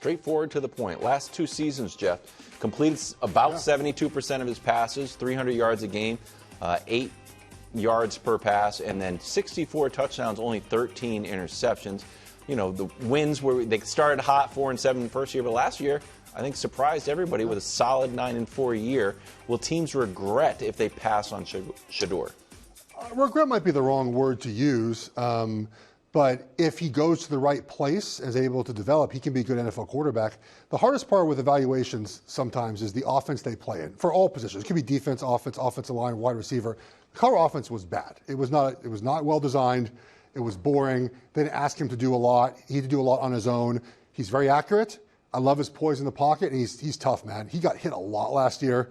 straightforward to the point. Last 2 seasons, Geoff, completed about 72% of his passes, 300 yards a game, 8 yards per pass, and then 64 touchdowns, only 13 interceptions. You know, the wins where they started hot 4-7 the first year, but last year, I think, surprised everybody with a solid 9-4 year. Will teams regret if they pass on Shadur? Regret might be the wrong word to use, but if he goes to the right place and is able to develop, he can be a good NFL quarterback. The hardest part with evaluations sometimes is the offense they play in, for all positions. It could be defense, offense, offensive line, wide receiver. The Colorado offense was bad. It was not well designed. It was boring. They didn't ask him to do a lot. He had to do a lot on his own. He's very accurate. I love his poise in the pocket, and he's tough, man. He got hit a lot last year.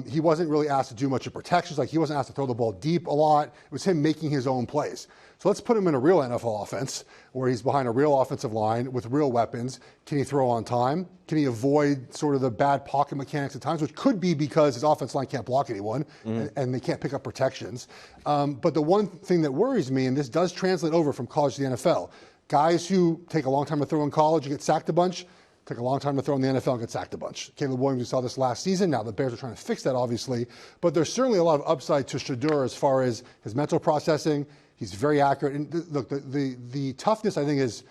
He wasn't really asked to do much of protections. Like, he wasn't asked to throw the ball deep a lot. It was him making his own plays. So let's put him in a real NFL offense where he's behind a real offensive line with real weapons. Can he throw on time? Can he avoid sort of the bad pocket mechanics at times, which could be because his offensive line can't block anyone and they can't pick up protections. But the one thing that worries me, and this does translate over from college to the NFL, guys who take a long time to throw in college and get sacked a bunch, take a long time to throw in the NFL and get sacked a bunch. Caleb Williams, we saw this last season. Now the Bears are trying to fix that, obviously. But there's certainly a lot of upside to Shadur as far as his mental processing. He's very accurate. And look, the toughness, I think, is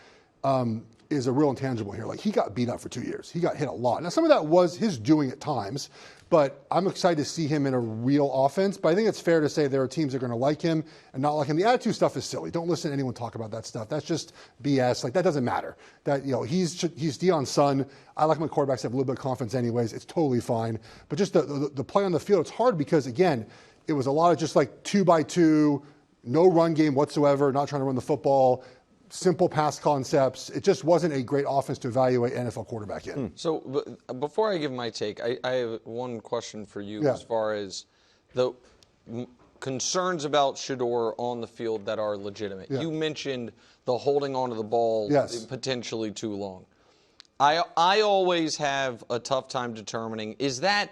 a real intangible here. Like, he got beat up for 2 years. He got hit a lot. Now, some of that was his doing at times, but I'm excited to see him in a real offense. But I think it's fair to say there are teams that are going to like him and not like him. The attitude stuff is silly. Don't listen to anyone talk about that stuff. That's just BS. Like, that doesn't matter. That, you know, he's Deion's son. I like my quarterbacks to have a little bit of confidence anyways. It's totally fine. But just the play on the field, it's hard because, again, it was a lot of just like 2-by-2, no run game whatsoever, not trying to run the football, simple pass concepts. It just wasn't a great offense to evaluate NFL quarterback in. So before I give my take, I have one question for you as far as the concerns about Shadur on the field that are legitimate. You mentioned the holding onto the ball potentially too long. I always have a tough time determining, is that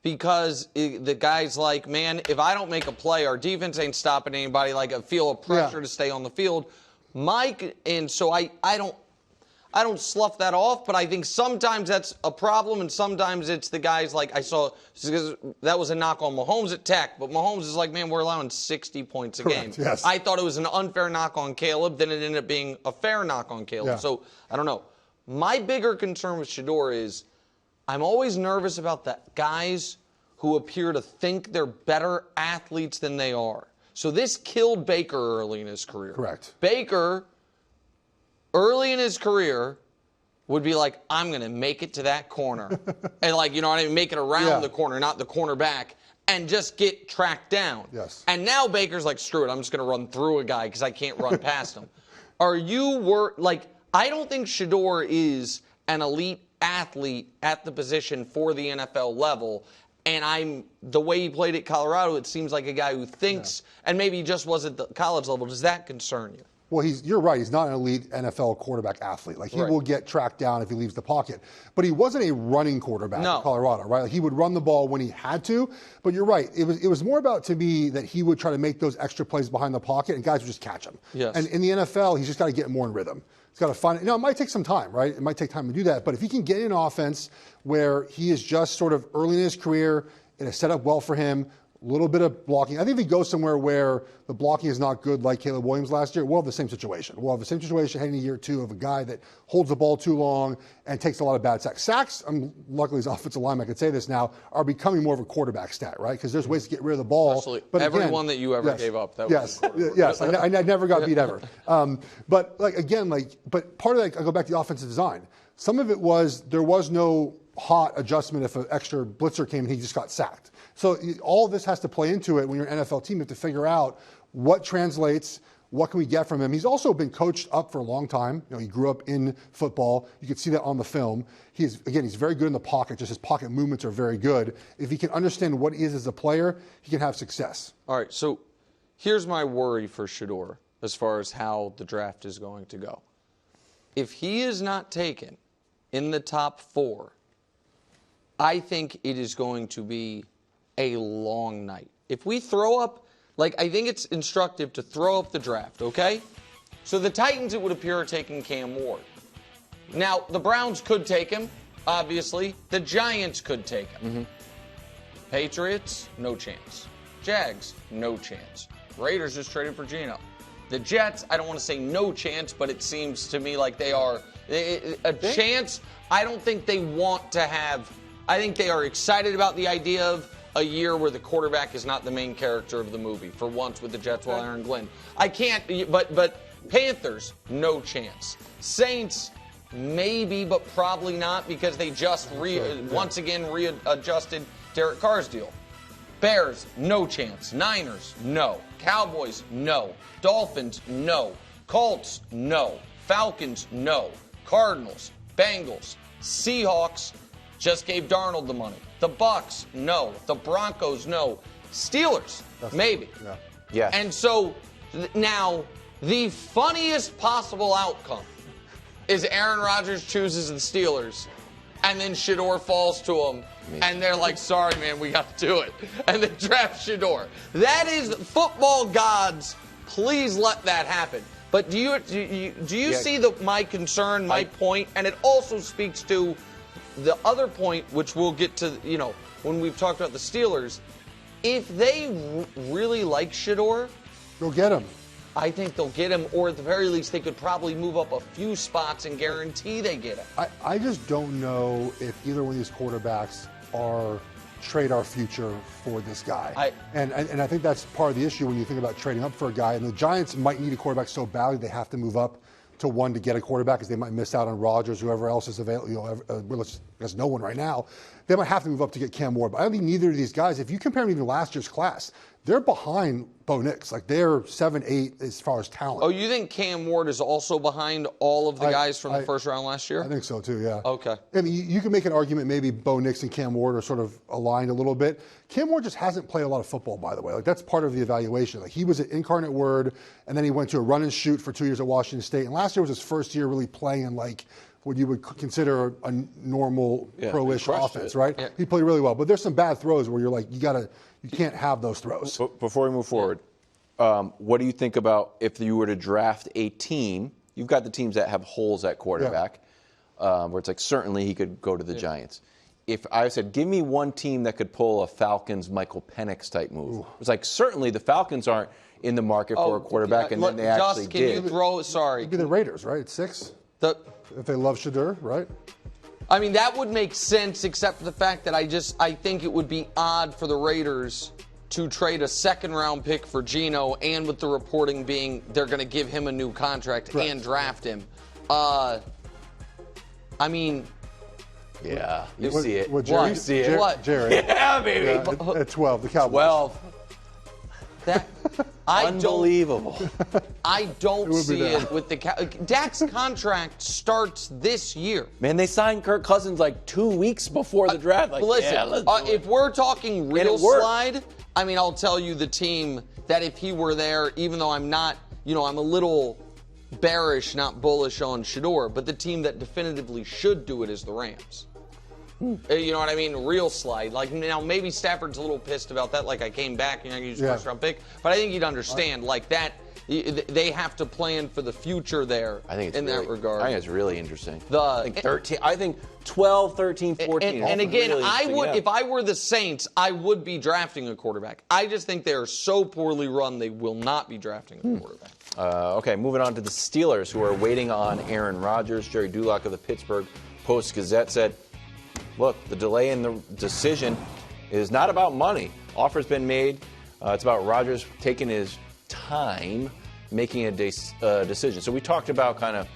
because the guy's like, man, if I don't make a play, our defense ain't stopping anybody, like I feel a pressure to stay on the field. And so I don't slough that off, but I think sometimes that's a problem, and sometimes it's the guys like I saw, because that was a knock on Mahomes at Tech, but Mahomes is like, man, we're allowing 60 points a game. Yes. I thought it was an unfair knock on Caleb, then it ended up being a fair knock on Caleb. So I don't know. My bigger concern with Shadur is I'm always nervous about the guys who appear to think they're better athletes than they are. So this killed Baker early in his career. Correct. Baker, early in his career, would be like, I'm going to make it to that corner. And, like, you know what I mean, make it around the corner, not the cornerback, and just get tracked down. Yes. And now Baker's like, screw it, I'm just going to run through a guy because I can't run past him. I don't think Shadur is an elite athlete at the position for the NFL level. And the way he played at Colorado, it seems like a guy who thinks, and maybe he just was at the college level. Does that concern you? Well, you're right. He's not an elite NFL quarterback athlete. Like, he will get tracked down if he leaves the pocket. But he wasn't a running quarterback in Colorado, right? Like, he would run the ball when he had to. But you're right. It was more about, to me, that he would try to make those extra plays behind the pocket, and guys would just catch him. Yes. And in the NFL, he's just got to get more in rhythm. He's got to find it. It might take some time, right? It might take time to do that. But if he can get in an offense where he is just sort of early in his career, it is set up well for him, a little bit of blocking. I think if he goes somewhere where the blocking is not good, like Caleb Williams last year, we'll have the same situation. We'll have the same situation heading to year 2 of a guy that holds the ball too long and takes a lot of bad sacks. Sacks, luckily his offensive lineman, I could say this now, are becoming more of a quarterback stat, right? Because there's ways to get rid of the ball. Absolutely. But every again, one that you ever gave up, that was yes. I never got beat ever. But part of that, I go back to the offensive design. Some of it was there was no hot adjustment if an extra blitzer came and he just got sacked. So all of this has to play into it when you're an NFL team. You have to figure out what translates, what can we get from him. He's also been coached up for a long time. You know, he grew up in football. You can see that on the film. He's very good in the pocket. Just his pocket movements are very good. If he can understand what he is as a player, he can have success. All right, so here's my worry for Shadur as far as how the draft is going to go. If he is not taken in the top 4, I think it is going to be a long night. If we throw up, I think it's instructive to throw up the draft, okay? So the Titans, it would appear, are taking Cam Ward. Now, the Browns could take him, obviously. The Giants could take him. Patriots, no chance. Jags, no chance. Raiders just traded for Geno. The Jets, I don't want to say no chance, but it seems to me like they are a chance. I don't think they want to have. I think they are excited about the idea of a year where the quarterback is not the main character of the movie. For once with the Jets while Aaron Glenn. I can't, but Panthers, no chance. Saints, maybe, but probably not because they just once again readjusted Derek Carr's deal. Bears, no chance. Niners, no. Cowboys, no. Dolphins, no. Colts, no. Falcons, no. Cardinals, Bengals, Seahawks, just gave Darnold the money. The Bucks, no. The Broncos, no. Steelers, maybe. Yeah. And so now the funniest possible outcome is Aaron Rodgers chooses the Steelers, and then Shadur falls to him, and they're like, sorry, man, we got to do it. And they draft Shadur. That is football gods. Please let that happen. But do you see my concern, my point? And it also speaks to the other point, which we'll get to, when we've talked about the Steelers. If they really like Shadur, go get him. I think they'll get him, or at the very least, they could probably move up a few spots and guarantee they get him. I just don't know if either one of these quarterbacks are trade our future for this guy. And I think that's part of the issue when you think about trading up for a guy. And the Giants might need a quarterback so badly they have to move up to one to get a quarterback because they might miss out on Rodgers, whoever else is available. There's no one right now. They might have to move up to get Cam Ward. But I don't think neither of these guys, if you compare them even to last year's class, they're behind Bo Nix. Like, they're 7-8 as far as talent. Oh, you think Cam Ward is also behind all of the guys from the first round last year? I think so, too, yeah. Okay. I mean, you can make an argument maybe Bo Nix and Cam Ward are sort of aligned a little bit. Cam Ward just hasn't played a lot of football, by the way. Like, that's part of the evaluation. Like, he was an incarnate word, and then he went to a run and shoot for 2 years at Washington State. And last year was his first year really playing in, like, what you would consider a normal pro-ish offense, right? Yeah. He played really well. But there's some bad throws where you're like, you can't have those throws. Before we move forward, what do you think about if you were to draft a team? You've got the teams that have holes at quarterback, where it's like certainly he could go to the Giants. If I said, give me one team that could pull a Falcons Michael Penix type move, it's like certainly the Falcons aren't in the market for a quarterback, and then they actually did. It'd be the Raiders, right? It's 6. If they love Shadur, right? I mean, that would make sense, except for the fact that I think it would be odd for the Raiders to trade a second-round pick for Geno, and with the reporting being they're going to give him a new contract and draft him. I mean, yeah, you see it. Jerry, you see it. What? Jerry. Yeah, baby. Yeah, at 12, the Cowboys. 12. Unbelievable. I don't see it with the Dak's contract starts this year. Man, they signed Kirk Cousins like 2 weeks before the draft. Like, listen, if we're talking real slide, I mean, I'll tell you the team that if he were there, even though I'm not, I'm a little bearish, not bullish on Shadur, but the team that definitively should do it is the Rams. You know what I mean? Real slide. Like, now, maybe Stafford's a little pissed about that. Like, I came back and I used first round pick. But I think you'd understand, like, that they have to plan for the future there that regard. I think it's really interesting. I think 12, 13, 14. And again, really I would, if I were the Saints, I would be drafting a quarterback. I just think they are so poorly run, they will not be drafting a quarterback. Okay, moving on to the Steelers, who are waiting on Aaron Rodgers. Jerry Dulac of the Pittsburgh Post-Gazette said, look, the delay in the decision is not about money. Offer's been made. It's about Rodgers taking his time making a decision. So we talked about kind of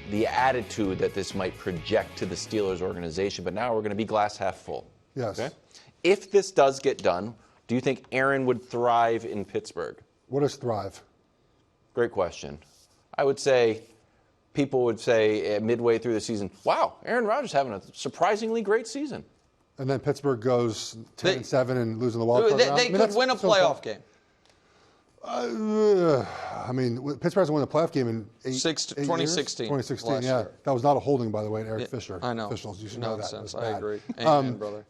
the attitude that this might project to the Steelers organization, but now we're going to be glass half full. Yes. Okay? If this does get done, do you think Aaron would thrive in Pittsburgh? What is thrive? Great question. I would say people would say midway through the season, wow, Aaron Rodgers having a surprisingly great season. And then Pittsburgh goes 10-7 and losing the wild card round. They could win a playoff game. I mean, Pittsburgh hasn't won a playoff game in 2016. 2016, yeah. Year. That was not a holding, by the way, in Eric Fisher. I know. Officials, you should know that. Nonsense. I agree. Amen, brother.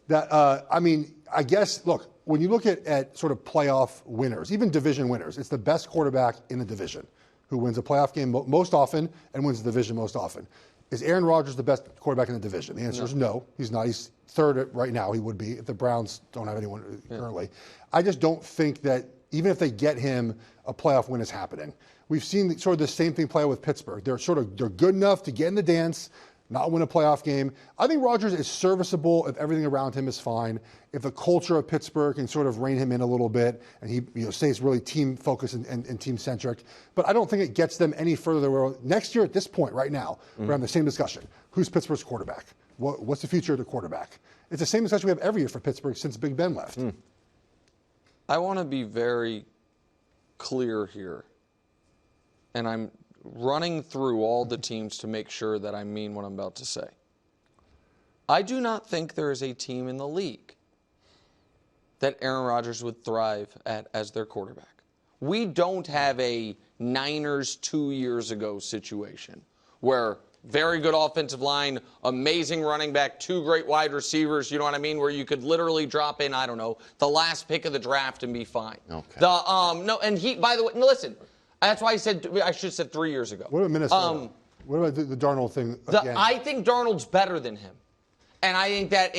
I mean, I guess, look, when you look at sort of playoff winners, even division winners, it's the best quarterback in the division. who wins a playoff game most often and wins the division most often. Is Aaron Rodgers the best quarterback in the division? The answer is no. He's not. He's third right now. He would be if the Browns don't have anyone currently. I just don't think that even if they get him, a playoff win is happening. We've seen sort of the same thing play out with Pittsburgh. They're good enough to get in the dance, not win a playoff game. I think Rodgers is serviceable if everything around him is fine. If the culture of Pittsburgh can sort of rein him in a little bit, and he stays really team focused and team centric. But I don't think it gets them any further. Next year at this point, right now, we're having the same discussion. Who's Pittsburgh's quarterback? What's the future of the quarterback? It's the same discussion we have every year for Pittsburgh since Big Ben left. I want to be very clear here, and I'm running through all the teams to make sure that I mean what I'm about to say. I do not think there is a team in the league that Aaron Rodgers would thrive at as their quarterback. We don't have a Niners 2 years ago situation where very good offensive line, amazing running back, 2 great wide receivers, you know what I mean, where you could literally drop in, I don't know, the last pick of the draft and be fine. Okay. No, and he, by the way, no, listen, that's why I should have said 3 years ago. What about Minnesota? What about the Darnold thing again? I think Darnold's better than him. And I think that,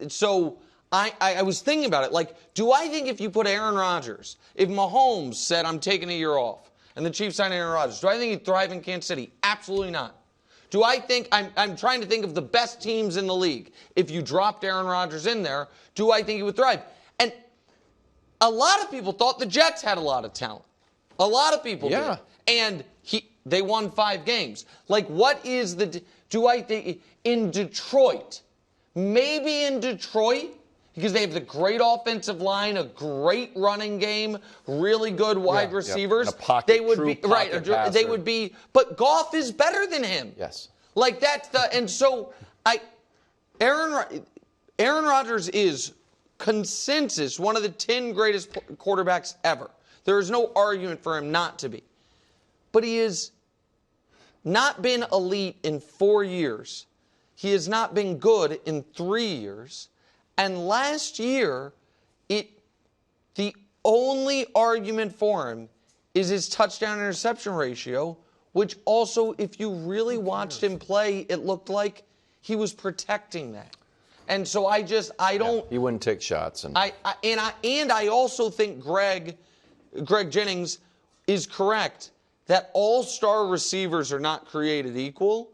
so I was thinking about it. Like, do I think if you put Aaron Rodgers, if Mahomes said, I'm taking a year off, and the Chiefs signed Aaron Rodgers, do I think he'd thrive in Kansas City? Absolutely not. Do I think, I'm trying to think of the best teams in the league. If you dropped Aaron Rodgers in there, do I think he would thrive? And a lot of people thought the Jets had a lot of talent. A lot of people did. And they won 5 games. Like, what is do I think, in Detroit, maybe in Detroit, because they have the great offensive line, a great running game, really good wide receivers. And a pocket, they would true be pocket passer. They would be, but Goff is better than him. Yes. Like and so Aaron Rodgers is consensus one of the 10 greatest quarterbacks ever. There is no argument for him not to be. But he has not been elite in 4 years. He has not been good in 3 years. And last year, the only argument for him is his touchdown interception ratio, which also, if you really watched him play, it looked like he was protecting that. And so I don't. He wouldn't take shots. And I also think Greg Jennings is correct that all-star receivers are not created equal,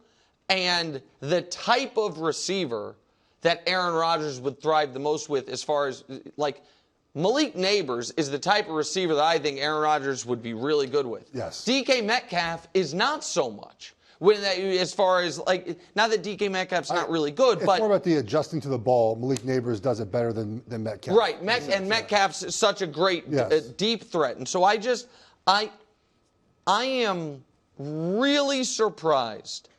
and the type of receiver that Aaron Rodgers would thrive the most with, as far as, like, Malik Neighbors is the type of receiver that I think Aaron Rodgers would be really good with. Yes. DK Metcalf is not so much. As far as, like, not that DK Metcalf's not really good, it's but more about the adjusting to the ball. Malik Neighbors does it better than Metcalf. Right, and Metcalf's such a great deep threat. And so I am really surprised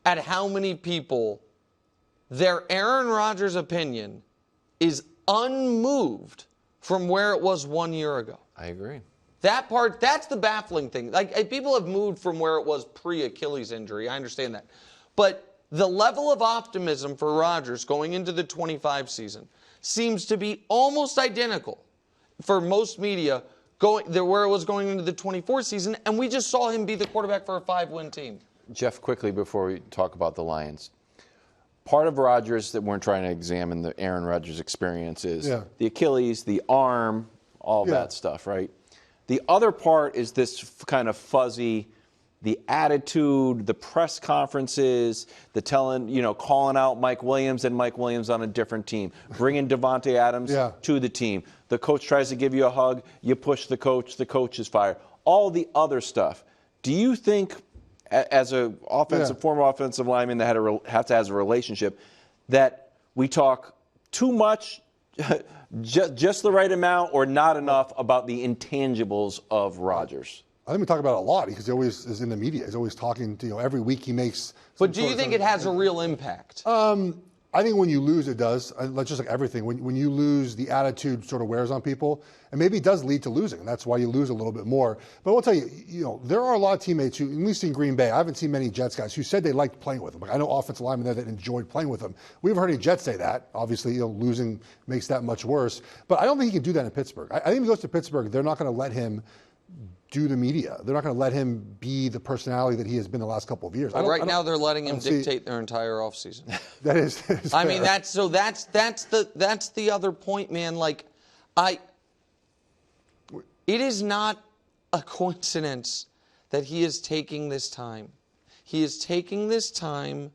at how many people, their Aaron Rodgers opinion is unmoved from where it was 1 year ago. I agree. That's the baffling thing. Like, people have moved from where it was pre-Achilles injury. I understand that. But the level of optimism for Rodgers going into the 25 season seems to be almost identical for most media where it was going into the 24 season, and we just saw him be the quarterback for a 5-win team. Jeff, quickly before we talk about the Lions, part of Rodgers that we're trying to examine the Aaron Rodgers experience is the Achilles, the arm, all that stuff, right? The other part is this kind of fuzzy, the attitude, the press conferences, the calling out Mike Williams and Mike Williams on a different team, bringing Devontae Adams to the team. The coach tries to give you a hug, you push the coach is fired. All the other stuff. Do you think, as a former offensive lineman that has a relationship, that we talk too much, just the right amount, or not enough about the intangibles of Rodgers? I think we talk about it a lot because he always is in the media. He's always talking to, every week he makes. But do you think it has a real impact? I think when you lose, it does. Just like everything. When you lose, the attitude sort of wears on people. And maybe it does lead to losing, and that's why you lose a little bit more. But I'll tell you, there are a lot of teammates who, at least in Green Bay, I haven't seen many Jets guys who said they liked playing with him. Like, I know offensive linemen there that enjoyed playing with him. We haven't heard any Jets say that. Obviously, losing makes that much worse. But I don't think he can do that in Pittsburgh. I think if he goes to Pittsburgh, they're not going to let him do the media. They're not going to let him be the personality that he has been the last couple of years. Right now, they're letting him dictate their entire offseason. That is I mean, that's the other point, man. Like, it is not a coincidence that he is taking this time. He is taking this time,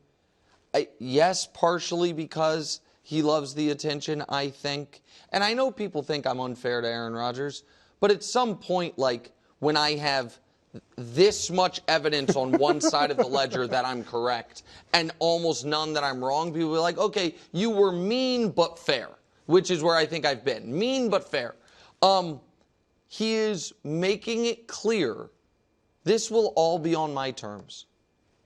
yes, partially because he loves the attention, I think. And I know people think I'm unfair to Aaron Rodgers, but at some point, like, when I have this much evidence on one side of the ledger that I'm correct and almost none that I'm wrong, people will be like, okay, you were mean but fair, which is where I think I've been. Mean but fair. He is making it clear this will all be on my terms.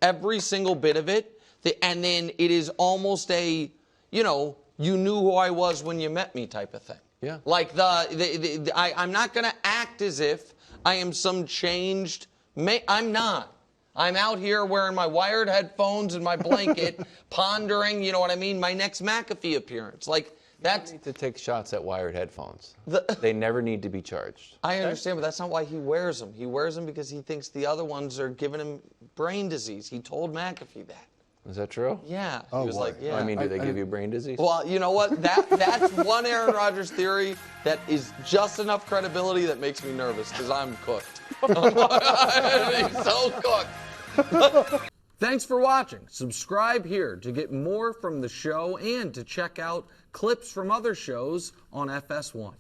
Every single bit of it. And then it is almost a, you know, you knew who I was when you met me type of thing. Yeah. Like I'm not going to act as if I am some changed. I'm not. I'm out here wearing my wired headphones and my blanket, pondering, you know what I mean, my next McAfee appearance. Like, that's... You need to take shots at wired headphones. They never need to be charged. I understand, but that's not why he wears them. He wears them because he thinks the other ones are giving him brain disease. He told McAfee that. Is that true? Yeah. Oh, he was boy. like, yeah. I mean, do they give you brain disease? Well, you know what? That's one Aaron Rodgers theory that is just enough credibility that makes me nervous because I'm cooked. He's so cooked. Thanks for watching. Subscribe here to get more from the show and to check out clips from other shows on FS1.